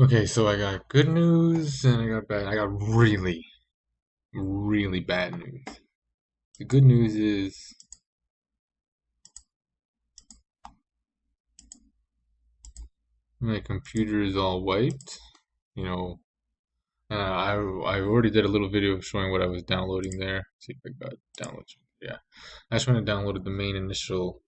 Okay, so I got good news and I got bad. I got really, really bad news. The good news is my computer is all wiped. You know, I already did a little video showing what I was downloading there. See if I got download. Yeah, I just went and downloaded the main initial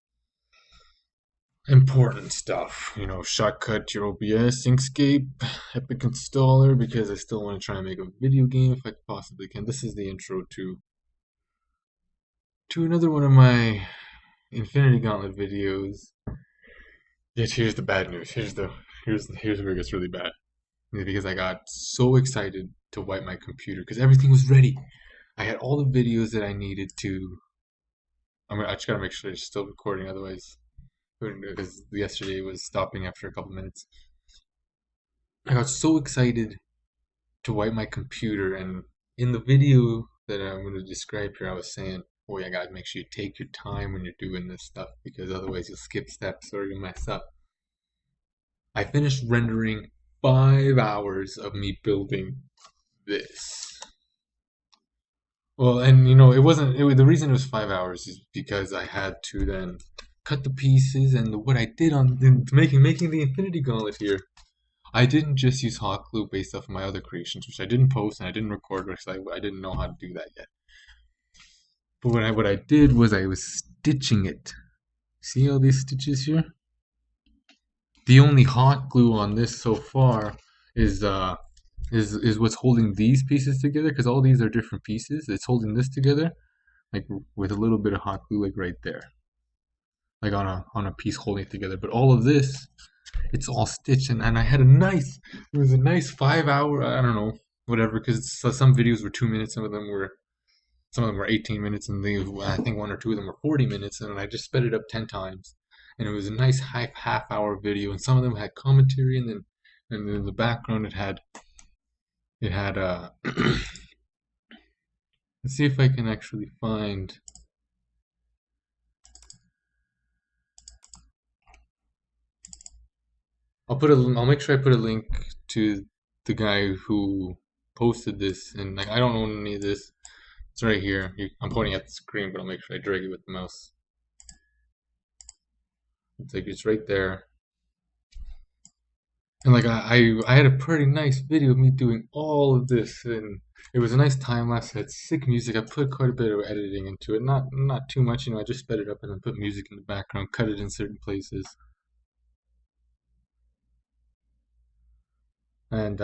important stuff. Shortcut your OBS, Inkscape, Epic installer because I still want to try and make a video game if I possibly can. This is the intro to another one of my Inffinity Gauntlet videos. Yet here's the bad news. Here's where it gets really bad. Because I got so excited to wipe my computer because everything was ready. I had all the videos that I needed to. I just gotta make sure it's still recording, otherwise, because yesterday was stopping after a couple minutes. I got so excited to wipe my computer, and in the video that I'm going to describe here, I was saying, "Oh, yeah, gotta make sure you take your time when you're doing this stuff because otherwise you'll skip steps or you'll mess up." I finished rendering 5 hours of me building this. Well, and it wasn't. The reason it was 5 hours is because I had to then cut the pieces, and what I did on in making the Infinity Gauntlet here. I didn't just use hot glue based off of my other creations, which I didn't post and I didn't record because I didn't know how to do that yet. But what I did was I was stitching it. See all these stitches here? The only hot glue on this so far is what's holding these pieces together, because all these are different pieces. It's holding this together, like with a little bit of hot glue, like right there, like on a piece holding it together. But all of this, it's all stitched, and I had it was a nice 5 hour, I don't know, whatever, because some videos were 2 minutes, some of them were 18 minutes, and I think one or two of them were 40 minutes, and I just sped it up 10 times. And it was a nice half hour video, and some of them had commentary, and then in the background it had let's see if I can actually find. I'll make sure I put a link to the guy who posted this, and like I don't own any of this. It's right here. I'm pointing at the screen, but I'll make sure I drag it with the mouse. It's right there. And like I had a pretty nice video of me doing all of this, and it was a nice time lapse. It had sick music. I put quite a bit of editing into it, not too much. I just sped it up and then put music in the background, cut it in certain places, and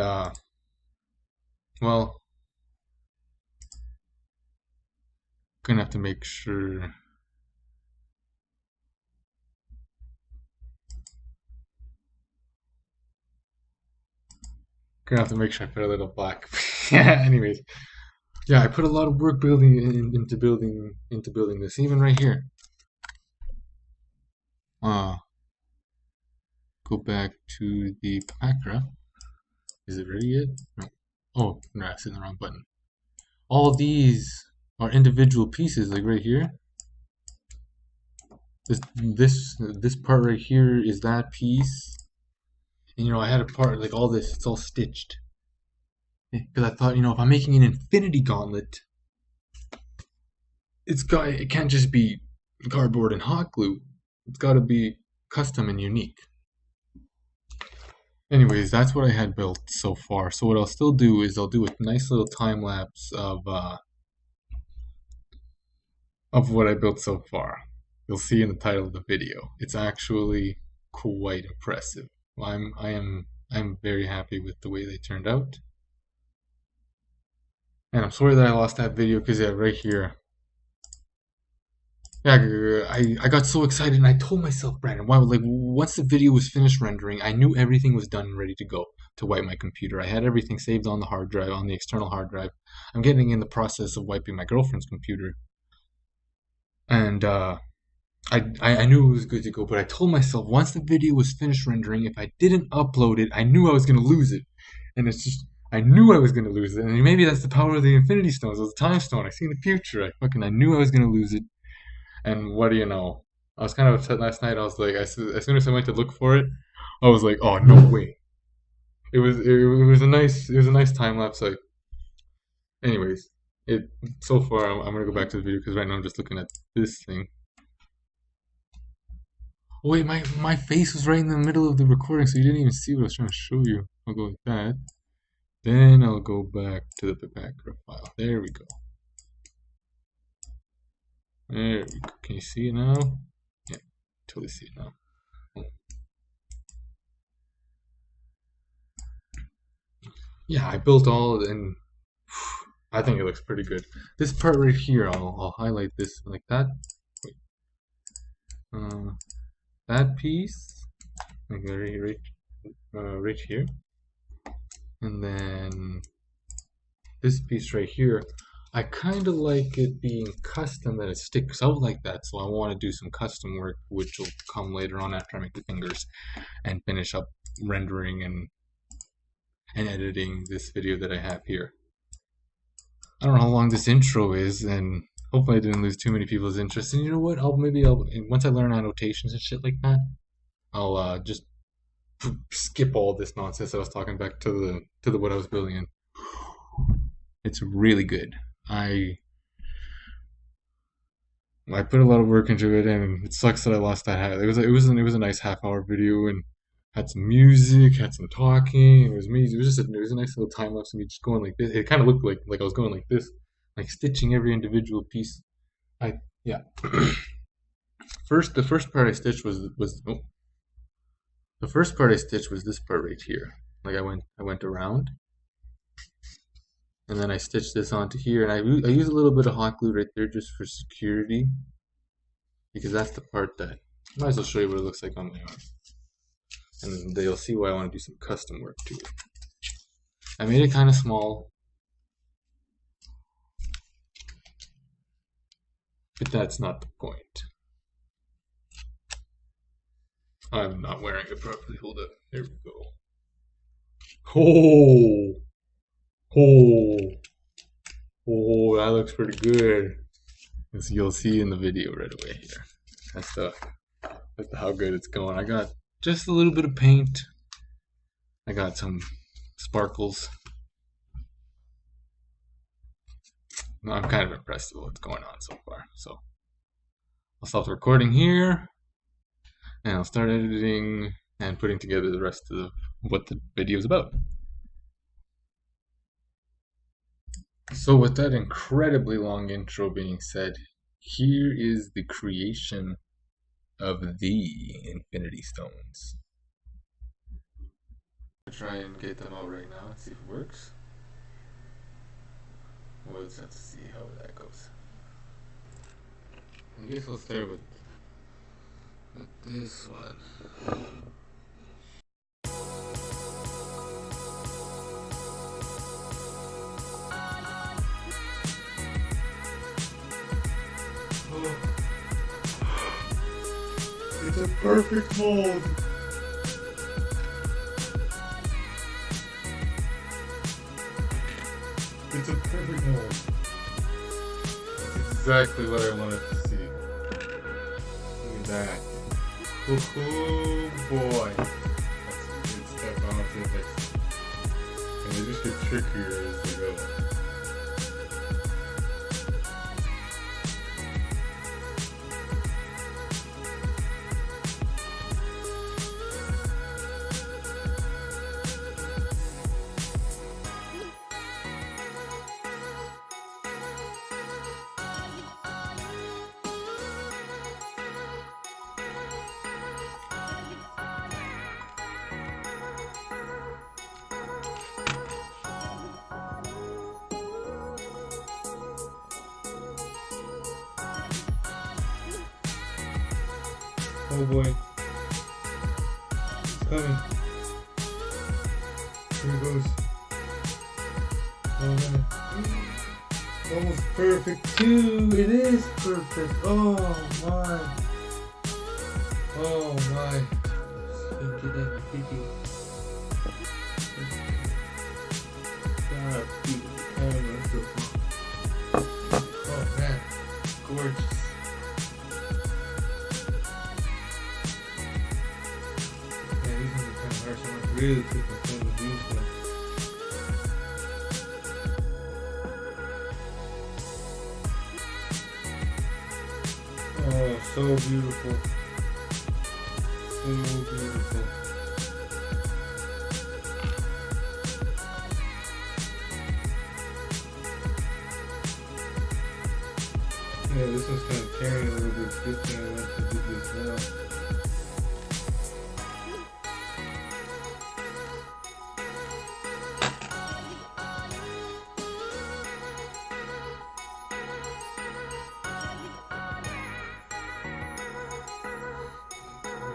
well, gonna have to make sure. Gonna have to make sure I put a little black. Yeah. Anyways, yeah, I put a lot of work into building this. Even right here. Go back to the packra. Is it ready yet? No. Oh, no, I hit the wrong button. All these are individual pieces, like right here. This part right here is that piece. And I had a part like all this. It's all stitched. Because I thought, if I'm making an Infinity Gauntlet, it can't just be cardboard and hot glue. It's got to be custom and unique. Anyways, that's what I had built so far. So what I'll still do is I'll do a nice little time lapse of what I built so far. You'll see in the title of the video. It's actually quite impressive. I'm very happy with the way they turned out. And I'm sorry that I lost that video because right here. Yeah, I got so excited and I told myself, Brandon, wow, like once the video was finished rendering, I knew everything was done and ready to go to wipe my computer. I had everything saved on the hard drive, on the external hard drive. I'm getting in the process of wiping my girlfriend's computer. And I knew it was good to go, but I told myself once the video was finished rendering, if I didn't upload it, I knew I was going to lose it. And it's just, I knew I was going to lose it. And maybe that's the power of the Infinity Stones, or the Time Stone. I see in the future. I knew I was going to lose it. And what do you know? I was kind of upset last night. I was like, as soon as I went to look for it, I was like, oh, no way. it was a nice time lapse. Like, anyways, it so far I'm gonna go back to the video because right now I'm just looking at this thing. Oh wait, my face was right in the middle of the recording, so you didn't even see what I was trying to show you. I'll go like that. Then I'll go back to the background file. There we go. There we go. Can you see it now? Yeah, totally see it now. Yeah, I built all of it and I think it looks pretty good. This part right here, I'll highlight this like that. Wait. That piece, like right here, and then this piece right here. I kind of like it being custom, that it sticks out like that, so I want to do some custom work, which will come later on after I make the fingers and finish up rendering and editing this video that I have here. I don't know how long this intro is, and hopefully I didn't lose too many people's interest. And you know what? Maybe once I learn annotations and shit like that, I'll just skip all this nonsense I was talking back to the what I was building in. It's really good. I put a lot of work into it, and it sucks that I lost that hat. It was a nice half-hour video, and had some music, had some talking. It was me. It was a nice little time lapse of me just going like this. It kind of looked like I was going like this, like stitching every individual piece. Yeah. The first part I stitched was the first part I stitched was this part right here. Like I went around, and then I stitched this onto here, and I use a little bit of hot glue right there just for security, because that's the part that I might as well show you what it looks like on my arm, and you'll see why I want to do some custom work to it. I made it kind of small, but that's not the point. I'm not wearing it properly. Hold up. There we go. Oh, that looks pretty good. As you'll see in the video right away here. That's how good it's going. I got just a little bit of paint. I got some sparkles. I'm kind of impressed with what's going on so far. So I'll stop the recording here, and I'll start editing and putting together the rest of what the video is about. So with that incredibly long intro being said, here is the creation of the Infinity Stones. I'll try and get them out right now and see if it works. We'll just have to see how that goes. I guess we'll start with this one. It's a perfect mold. It's a perfect mold. It's exactly what I wanted to see. Look at that. Oh boy. That's some good stuff on it. And they just get trickier as they go. Oh boy. It's coming. Here it goes. Oh man. Almost perfect too. It is perfect. Oh my. Oh my. Get that piggy. Oh man. Gorgeous. Really took my time to do. so beautiful. So beautiful. Yeah, this one's kind of tearing a little bit. Good thing I went to do this well.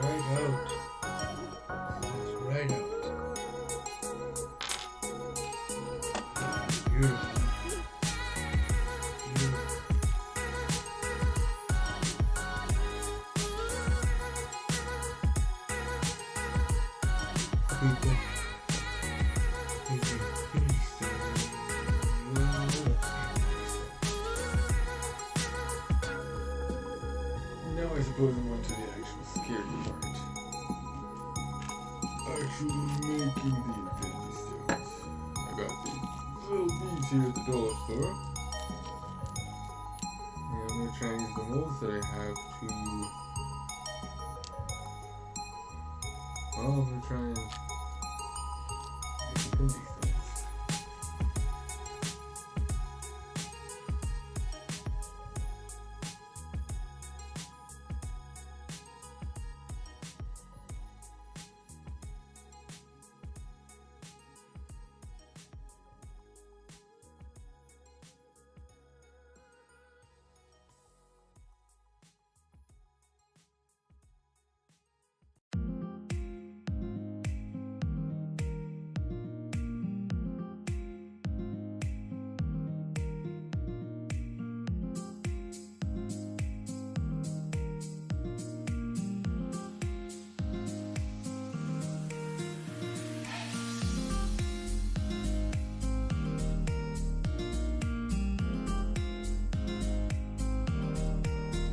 Right out. It's right out. Beautiful. People using finish now I suppose I'm on to the actual scary part. Actually making the Inffinity stones. I got these little beads here at the dollar store. And I'm going to try and use the molds that I have to... Well, I'm going to try and make Inffinity stones.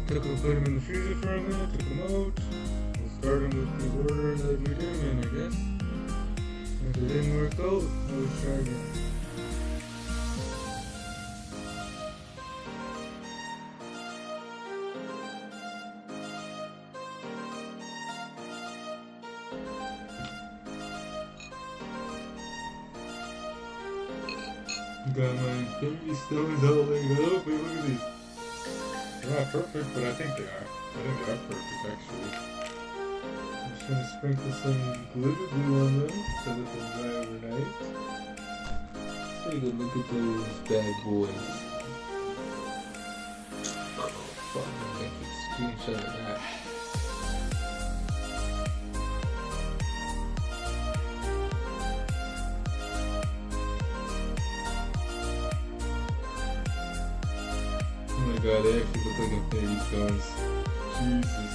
Took them, put them in the freezer for a minute, took them out. We'll start them with the order that we did them in, I guess. If it didn't work out, we'll try again. Got my Inffinity stones all laid out. Wait, look at these. They're not perfect, but I think they are. I think they are perfect, actually. I'm just gonna sprinkle some glitter glue on them so that they'll dry overnight. Let's take a look at those bad boys. Oh, fuck, I can't get a screenshot of that. Oh my god, they actually look like Inffinity stones. Jesus.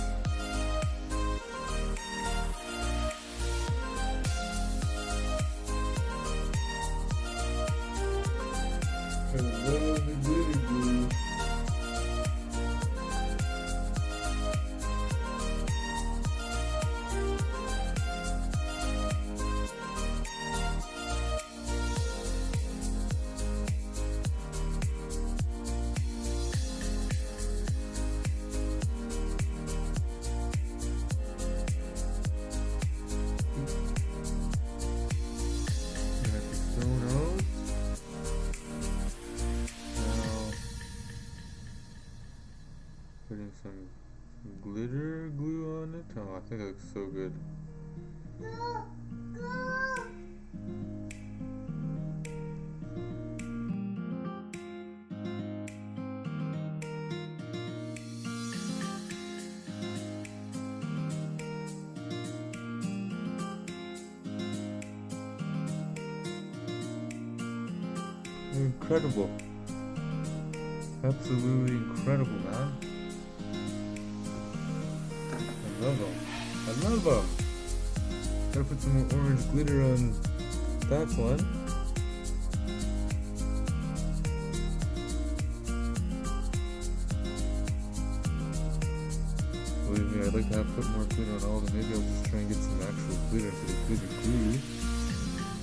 I love the glitter glue. Putting some glitter glue on it. Oh, I think it looks so good. Incredible. Absolutely incredible, man. I love them. I love them. Gotta put some more orange glitter on that one. Believe me, I'd like to have put more glitter on all of them. Maybe I'll just try and get some actual glitter for the glitter glue.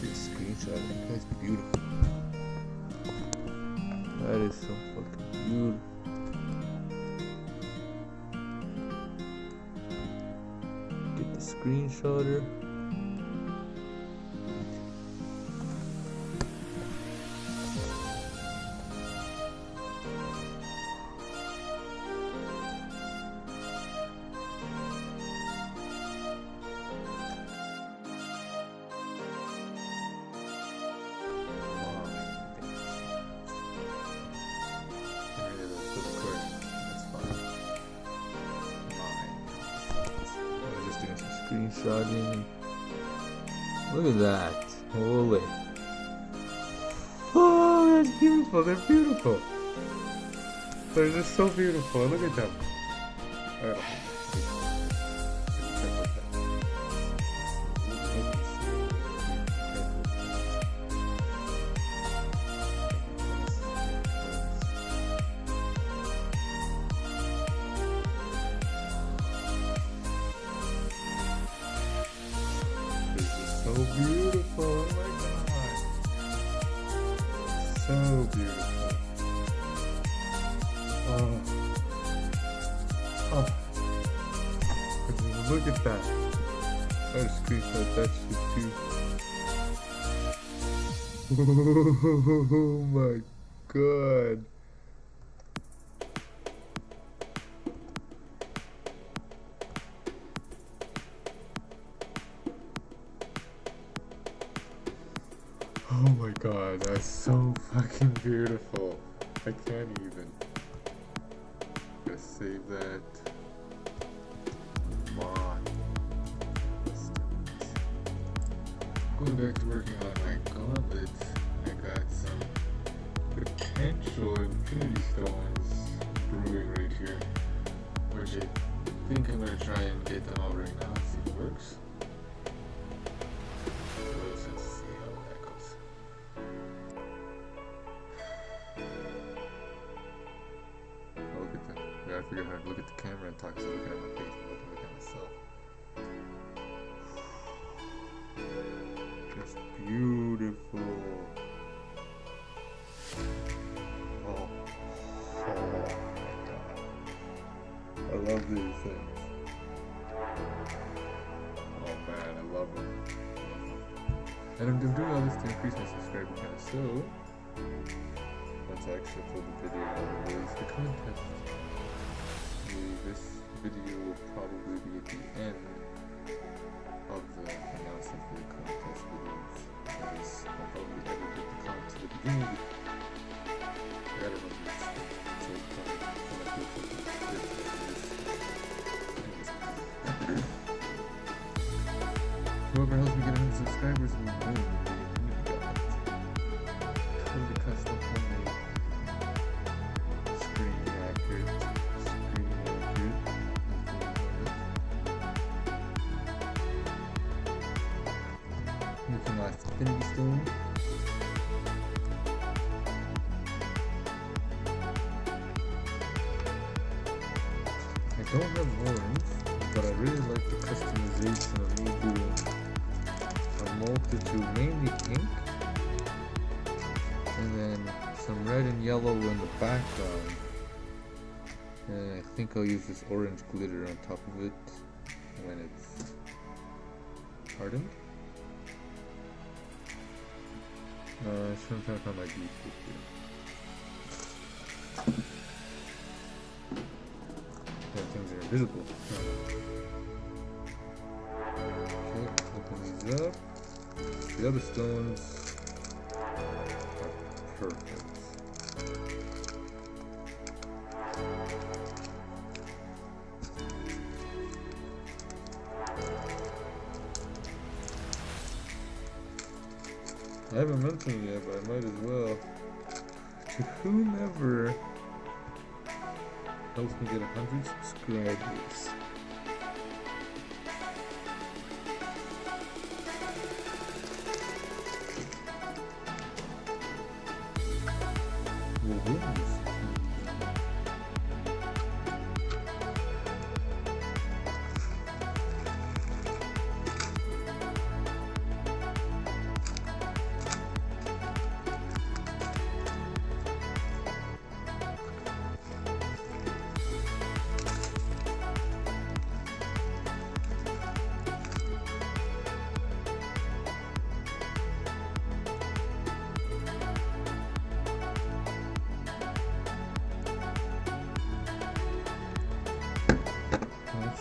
Get a screenshot. That guy's beautiful. That is so fucking beautiful. screenshotter. Screenshotting. Look at that. Holy. Oh, that's beautiful. They're beautiful. They're just so beautiful. Look at them. So beautiful, oh my god. So beautiful. Look at that. I'll screenshot that shit too. Oh my god. Oh my god, that's so fucking beautiful. I can't even. Gotta save that. Come on. Going back to working on my gauntlet, I got some potential Infinity Stones brewing right here, which I think I'm gonna try and get them all right now and see if it works. I figure out how to look at the camera and talk to looking at my face and looking at myself. Just beautiful. Oh my god. I love these things. Oh man, I love them. And I'm doing all this to increase my subscriber count, so once I actually upload the video, I'll release the contest. This video will probably be at the end of the announcement for the contest videos, because I'll probably edit the content to the beginning. I don't know if it's so whoever helps me get 100 subscribers will win the Inffinity Gauntlet. Totally custom homemade, screen accurate. Looking like Infinity Stone. I don't have orange, but I really like the customization of me doing a multitude, mainly pink, and then some red and yellow in the background. And I think I'll use this orange glitter on top of it when it's hardened. I'm trying to find my glue stick here. Yeah, things are invisible. Okay, open these up. The other stones are perfect. I haven't mentioned it yet, but I might as well. To whomever helps me get 100 subscribers. Will win this.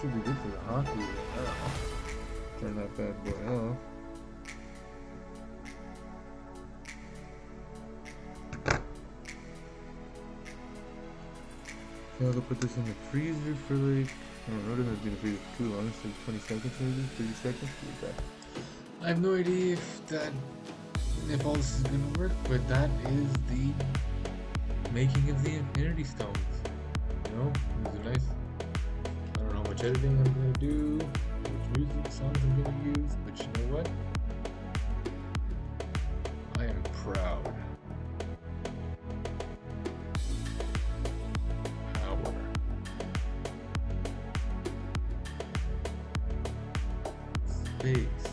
should be good for the hockey right now. Turn that bad boy off. So I'll put this in the freezer for like, I don't know, it doesn't be in the freezer for too long. It's like 20 seconds maybe, 30 seconds. Like that. I have no idea if all this is gonna work, but that is the making of the Infinity Stones. You know, these are nice. I don't know how much editing I'm gonna do, which music songs I'm gonna use, but you know what? I am proud. Power. Space.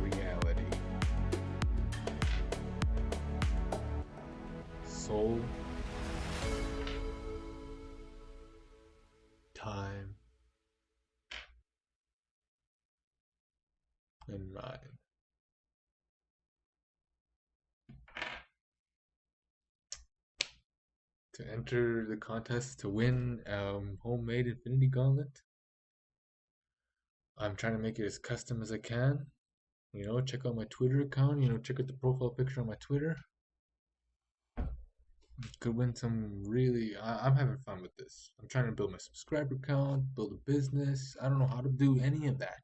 Reality. Soul. Time. And mind. To enter the contest to win homemade Infinity Gauntlet, I'm trying to make it as custom as I can. You know, check out my Twitter account. You know, check out the profile picture on my Twitter. Could win some really. I'm having fun with this. I'm trying to build my subscriber count, build a business. I don't know how to do any of that.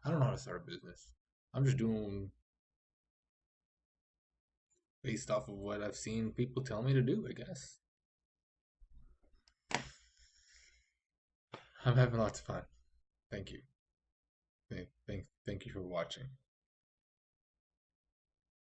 I don't know how to start a business. I'm just doing based off of what I've seen people tell me to do, I guess. I'm having lots of fun. Thank you. Thank you for watching.